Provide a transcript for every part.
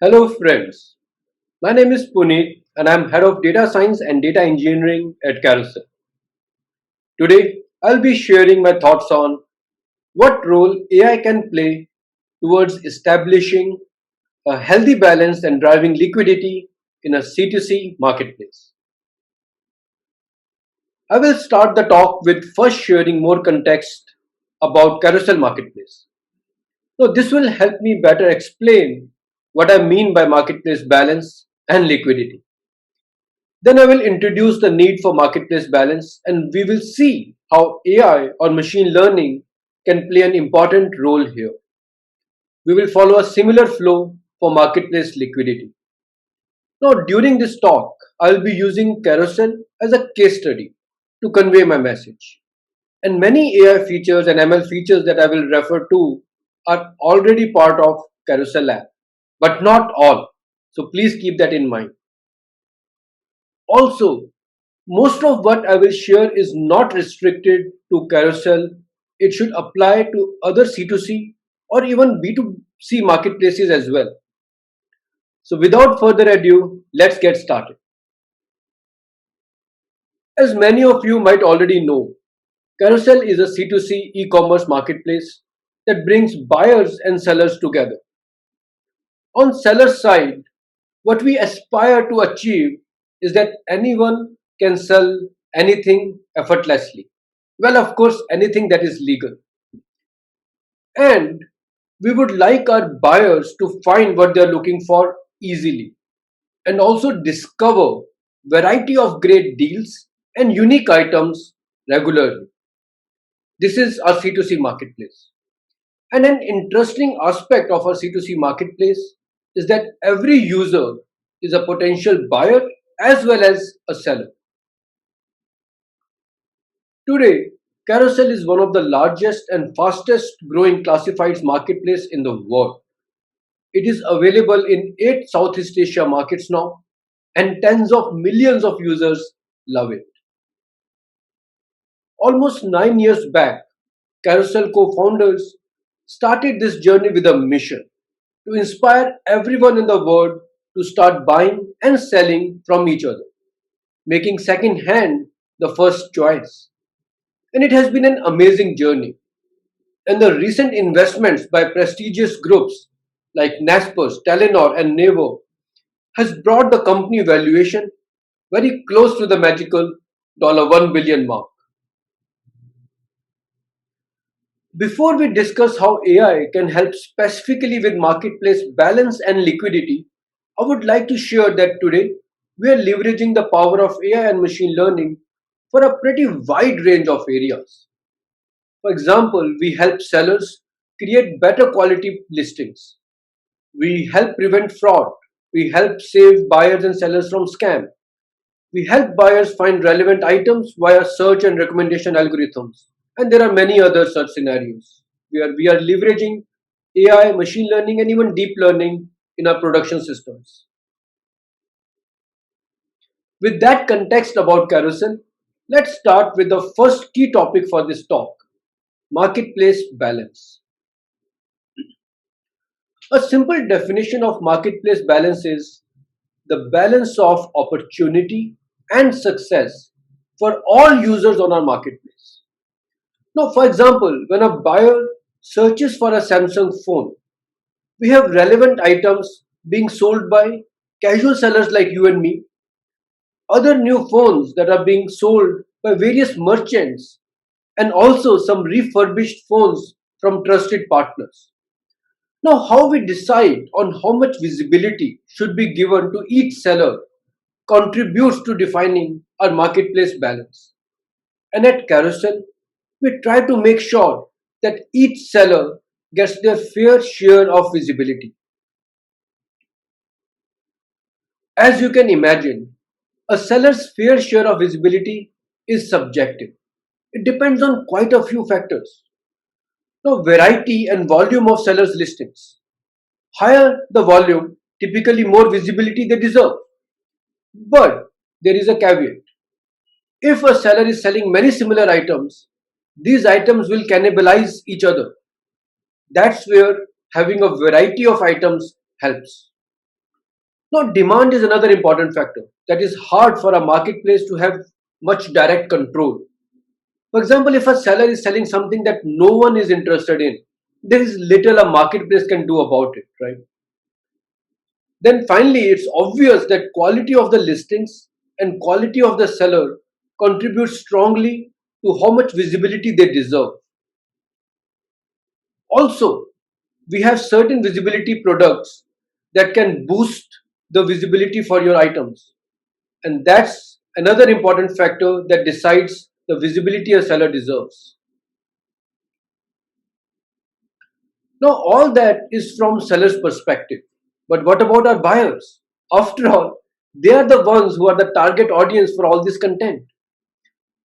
Hello friends, my name is Puneet and I'm head of data science and data engineering at Carousel. Today I'll be sharing my thoughts on what role AI can play towards establishing a healthy balance and driving liquidity in a C2C marketplace. I will start the talk with first sharing more context about Carousel Marketplace. So this will help me better explain what I mean by marketplace balance and liquidity. Then I will introduce the need for marketplace balance and we will see how AI or machine learning can play an important role here. We will follow a similar flow for marketplace liquidity. Now, during this talk, I will be using Carousel as a case study to convey my message. And many AI features and ML features that I will refer to are already part of Carousel app, but not all. So please keep that in mind. Also, most of what I will share is not restricted to Carousel. It should apply to other C2C or even B2C marketplaces as well. So, without further ado, let's get started. As many of you might already know, Carousel is a C2C e commerce marketplace that brings buyers and sellers together. On seller side, what we aspire to achieve is that anyone can sell anything effortlessly. Well, of course, anything that is legal. And we would like our buyers to find what they're looking for easily and also discover variety of great deals and unique items regularly. This is our C2C marketplace. And an interesting aspect of our C2C marketplace is that every user is a potential buyer as well as a seller. Today, Carousel is one of the largest and fastest growing classifieds marketplace in the world. It is available in 8 Southeast Asia markets now and tens of millions of users love it. Almost 9 years back, Carousel co-founders started this journey with a mission to inspire everyone in the world to start buying and selling from each other, making second hand the first choice. And it has been an amazing journey. And the recent investments by prestigious groups like Naspers, Telenor, and Nevo has brought the company valuation very close to the magical $1 billion mark. Before we discuss how AI can help specifically with marketplace balance and liquidity, I would like to share that today we are leveraging the power of AI and machine learning for a pretty wide range of areas. For example, we help sellers create better quality listings. We help prevent fraud. We help save buyers and sellers from scam. We help buyers find relevant items via search and recommendation algorithms. And there are many other such scenarios where we are leveraging AI, machine learning, and even deep learning in our production systems. With that context about Carousel, let's start with the first key topic for this talk: marketplace balance. A simple definition of marketplace balance is the balance of opportunity and success for all users on our marketplace. Now, for example, when a buyer searches for a Samsung phone, we have relevant items being sold by casual sellers like you and me, other new phones that are being sold by various merchants, and also some refurbished phones from trusted partners. Now, how we decide on how much visibility should be given to each seller contributes to defining our marketplace balance. And at Carousel, we try to make sure that each seller gets their fair share of visibility. As you can imagine, a seller's fair share of visibility is subjective. It depends on quite a few factors. Now, variety and volume of sellers' listings. Higher the volume, typically more visibility they deserve. But there is a caveat. If a seller is selling many similar items, these items will cannibalize each other. That's where having a variety of items helps. Now, demand is another important factor that is hard for a marketplace to have much direct control. For example, if a seller is selling something that no one is interested in, there is little a marketplace can do about it, right? Then finally, it's obvious that quality of the listings and quality of the seller contribute strongly to how much visibility they deserve. Also, we have certain visibility products that can boost the visibility for your items, and that's another important factor that decides the visibility a seller deserves. Now, all that is from seller's perspective. But what about our buyers? After all, they are the ones who are the target audience for all this content.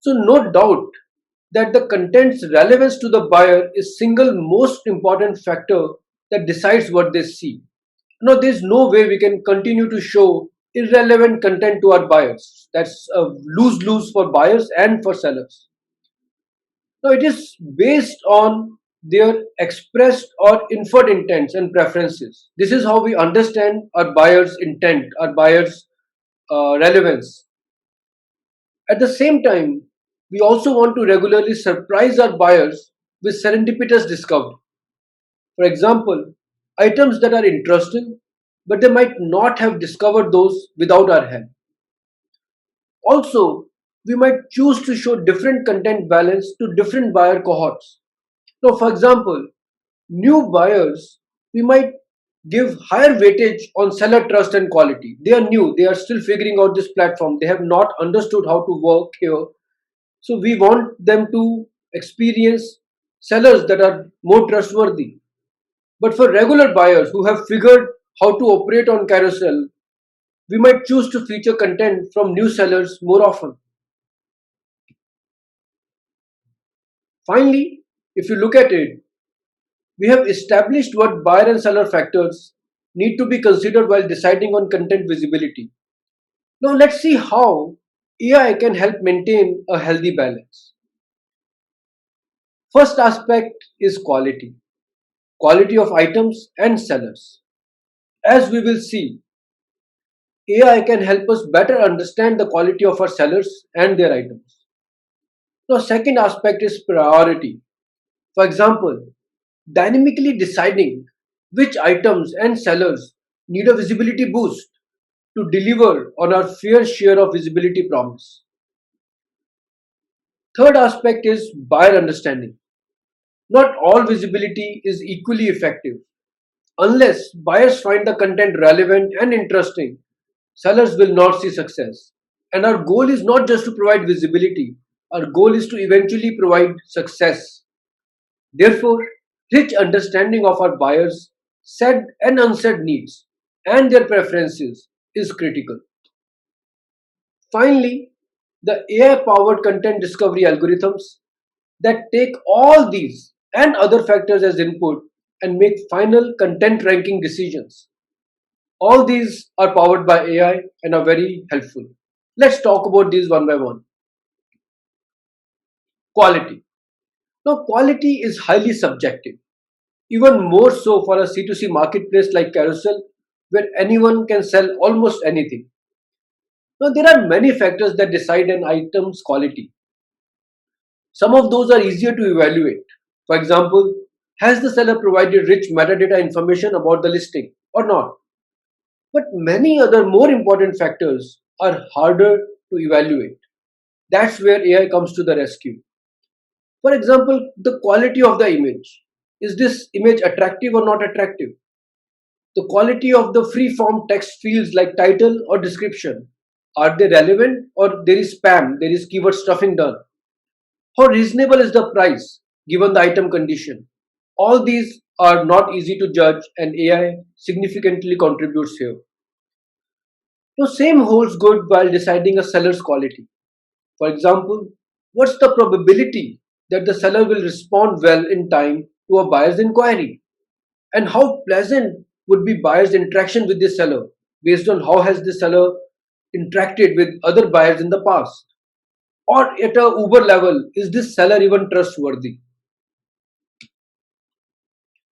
So, no doubt that the content's relevance to the buyer is single most important factor that decides what they see. Now, there's no way we can continue to show irrelevant content to our buyers. That's a lose-lose for buyers and for sellers. Now, it is based on their expressed or inferred intents and preferences. This is how we understand our buyer's intent, our buyer's relevance. At the same time, we also want to regularly surprise our buyers with serendipitous discovery. For example, items that are interesting, but they might not have discovered those without our help. Also, we might choose to show different content balance to different buyer cohorts. Now, for example, new buyers, we might give higher weightage on seller trust and quality. They are new, they are still figuring out this platform, they have not understood how to work here. So, we want them to experience sellers that are more trustworthy. But for regular buyers who have figured how to operate on carousel, we might choose to feature content from new sellers more often. Finally, if you look at it, we have established what buyer and seller factors need to be considered while deciding on content visibility. Now let's see how AI can help maintain a healthy balance. First aspect is quality. Quality of items and sellers. As we will see, AI can help us better understand the quality of our sellers and their items. Now second aspect is priority. For example, dynamically deciding which items and sellers need a visibility boost to deliver on our fair share of visibility promise. Third aspect is buyer understanding. Not all visibility is equally effective. Unless buyers find the content relevant and interesting, sellers will not see success. And our goal is not just to provide visibility, our goal is to eventually provide success. Therefore, rich understanding of our buyers' said and unsaid needs and their preferences is critical. Finally, the AI powered content discovery algorithms that take all these and other factors as input and make final content ranking decisions. All these are powered by AI and are very helpful. Let's talk about these one by one. Quality. Now, quality is highly subjective, even more so for a C2C marketplace like Carousel, where anyone can sell almost anything. Now, there are many factors that decide an item's quality. Some of those are easier to evaluate. For example, has the seller provided rich metadata information about the listing or not? But many other more important factors are harder to evaluate. That's where AI comes to the rescue. For example, the quality of the image. Is this image attractive or not attractive? The quality of the free form text fields like title or description. Are they relevant or there is spam, there is keyword stuffing done? How reasonable is the price given the item condition? All these are not easy to judge and AI significantly contributes here. The same holds good while deciding a seller's quality. For example, what's the probability that the seller will respond well in time to a buyer's inquiry? And how pleasant would be buyer's interaction with the seller based on how has the seller interacted with other buyers in the past? Or at a Uber level, is this seller even trustworthy?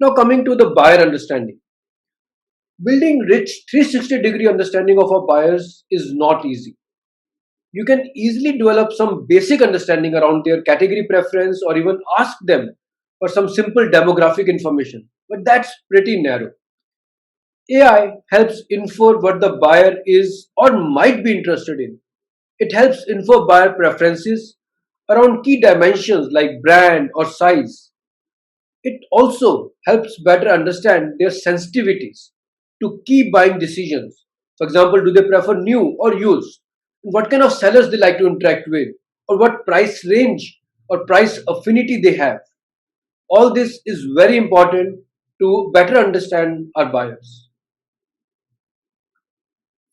Now coming to the buyer understanding. Building rich 360-degree understanding of our buyers is not easy. You can easily develop some basic understanding around their category preference or even ask them for some simple demographic information, but that's pretty narrow. AI helps infer what the buyer is or might be interested in. It helps infer buyer preferences around key dimensions like brand or size. It also helps better understand their sensitivities to key buying decisions. For example, do they prefer new or used? What kind of sellers they like to interact with? Or what price range or price affinity they have? All this is very important to better understand our buyers.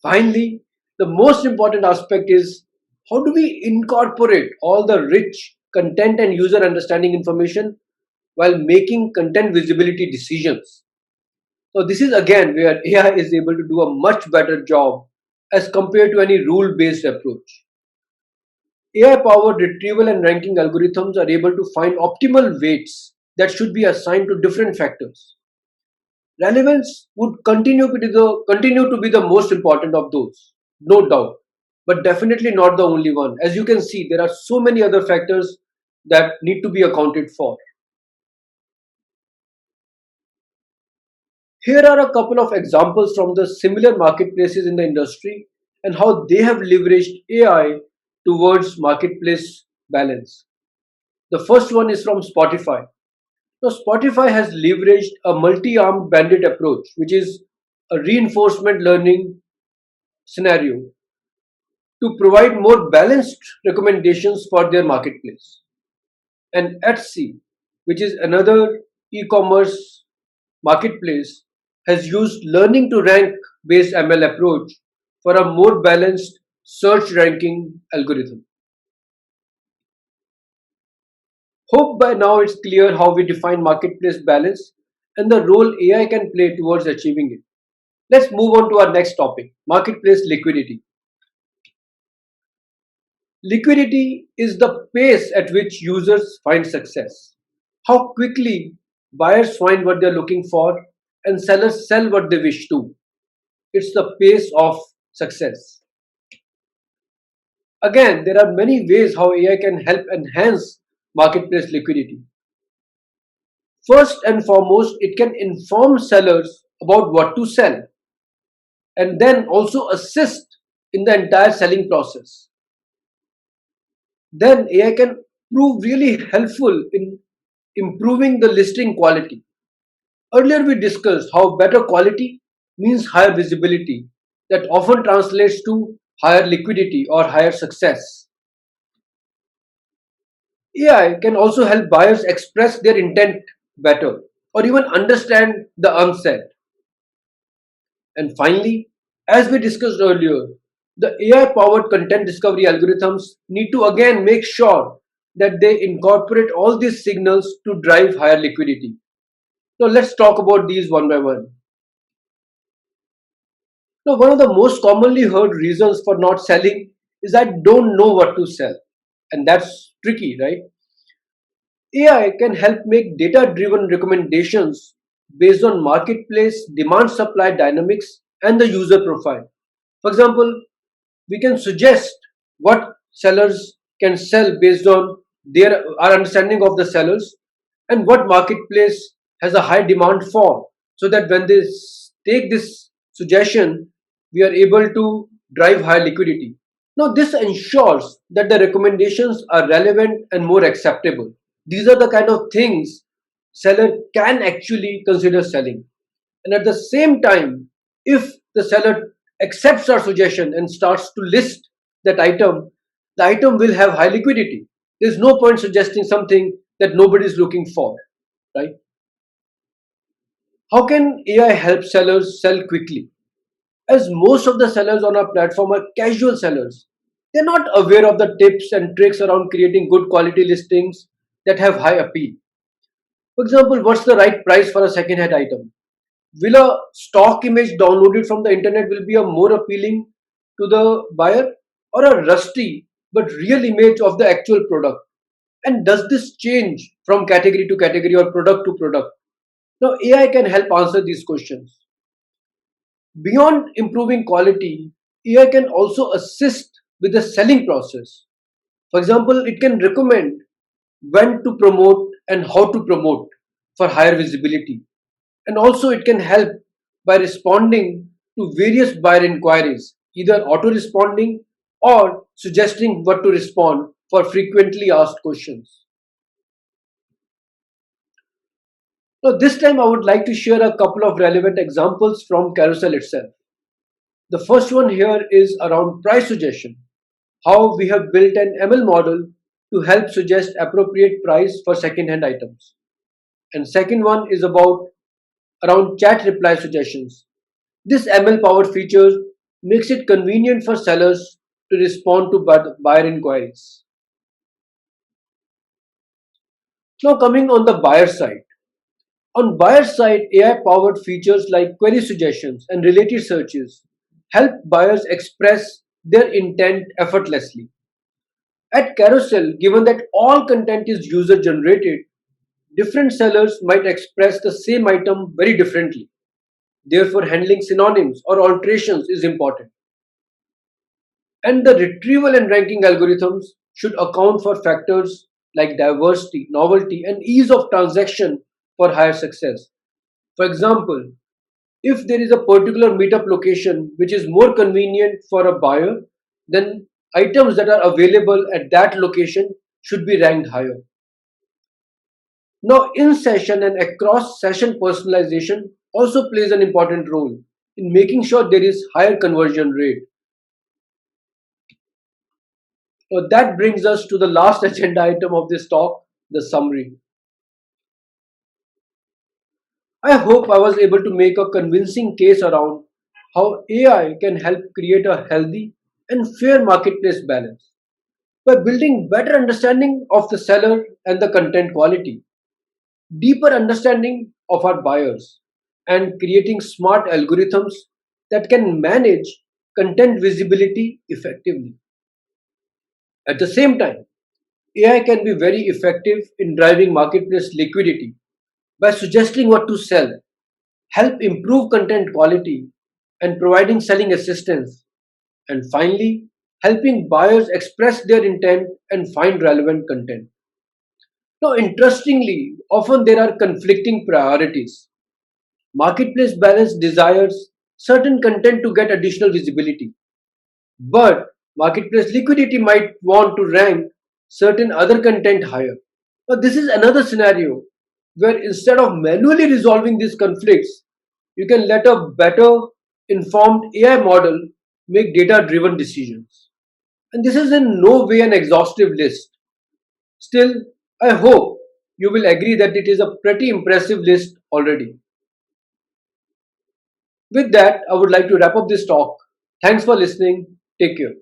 Finally, the most important aspect is how do we incorporate all the rich content and user understanding information while making content visibility decisions. So, this is again where AI is able to do a much better job as compared to any rule based approach. AI powered retrieval and ranking algorithms are able to find optimal weights that should be assigned to different factors. Relevance would continue to be the most important of those, no doubt, but definitely not the only one. As you can see, there are so many other factors that need to be accounted for. Here are a couple of examples from the similar marketplaces in the industry and how they have leveraged AI towards marketplace balance. The first one is from Spotify. Now, Spotify has leveraged a multi armed bandit approach, which is a reinforcement learning scenario, to provide more balanced recommendations for their marketplace. And Etsy, which is another e commerce marketplace, has used learning to rank based ML approach for a more balanced search ranking algorithm. Hope by now it's clear how we define marketplace balance and the role AI can play towards achieving it. Let's move on to our next topic, marketplace liquidity. Liquidity is the pace at which users find success. How quickly buyers find what they're looking for and sellers sell what they wish to. It's the pace of success. Again, there are many ways how AI can help enhance marketplace liquidity. First and foremost, it can inform sellers about what to sell and then also assist in the entire selling process. Then AI can prove really helpful in improving the listing quality. Earlier, we discussed how better quality means higher visibility, that often translates to higher liquidity or higher success. AI can also help buyers express their intent better or even understand the unsaid. And finally, as we discussed earlier, the AI powered content discovery algorithms need to again make sure that they incorporate all these signals to drive higher liquidity. Now, let's talk about these one by one. Now, one of the most commonly heard reasons for not selling is I don't know what to sell. And that's tricky, right? AI can help make data driven recommendations based on marketplace demand supply dynamics and the user profile. For example, we can suggest what sellers can sell based on their our understanding of the sellers and what marketplace has a high demand for, so that when they take this suggestion we are able to drive high liquidity. Now this ensures that the recommendations are relevant and more acceptable. These are the kind of things seller can actually consider selling. And at the same time, if the seller accepts our suggestion and starts to list that item, the item will have high liquidity. There's no point suggesting something that nobody is looking for, right? How can AI help sellers sell quickly? As most of the sellers on our platform are casual sellers, they're not aware of the tips and tricks around creating good quality listings that have high appeal. For example, what's the right price for a second-hand item? Will a stock image downloaded from the internet will be a more appealing to the buyer or a rusty but real image of the actual product? And does this change from category to category or product to product? Now, AI can help answer these questions. Beyond improving quality, AI can also assist with the selling process. For example, it can recommend when to promote and how to promote for higher visibility. And also, it can help by responding to various buyer inquiries, either auto responding or suggesting what to respond for frequently asked questions. Now, this time I would like to share a couple of relevant examples from Carousel itself. The first one here is around price suggestion, how we have built an ML model to help suggest appropriate price for second-hand items. And second one is about around chat reply suggestions. This ML powered feature makes it convenient for sellers to respond to buyer inquiries. Now coming on the buyer side. On buyer side, AI powered features like query suggestions and related searches help buyers express their intent effortlessly. At Carousel, given that all content is user generated, different sellers might express the same item very differently. Therefore, handling synonyms or alterations is important. And the retrieval and ranking algorithms should account for factors like diversity, novelty, and ease of transaction for higher success. For example, if there is a particular meetup location which is more convenient for a buyer, then items that are available at that location should be ranked higher. Now, in session and across session personalization also plays an important role in making sure there is higher conversion rate. So that brings us to the last agenda item of this talk, the summary. I hope I was able to make a convincing case around how AI can help create a healthy and fair marketplace balance by building better understanding of the seller and the content quality, deeper understanding of our buyers, and creating smart algorithms that can manage content visibility effectively. At the same time, AI can be very effective in driving marketplace liquidity by suggesting what to sell, help improve content quality, and providing selling assistance, and finally, helping buyers express their intent and find relevant content. Now, interestingly, often there are conflicting priorities. Marketplace balance desires certain content to get additional visibility, but marketplace liquidity might want to rank certain other content higher. Now, this is another scenario where instead of manually resolving these conflicts, you can let a better informed AI model make data driven decisions. And this is in no way an exhaustive list. Still, I hope you will agree that it is a pretty impressive list already. With that, I would like to wrap up this talk. Thanks for listening. Take care.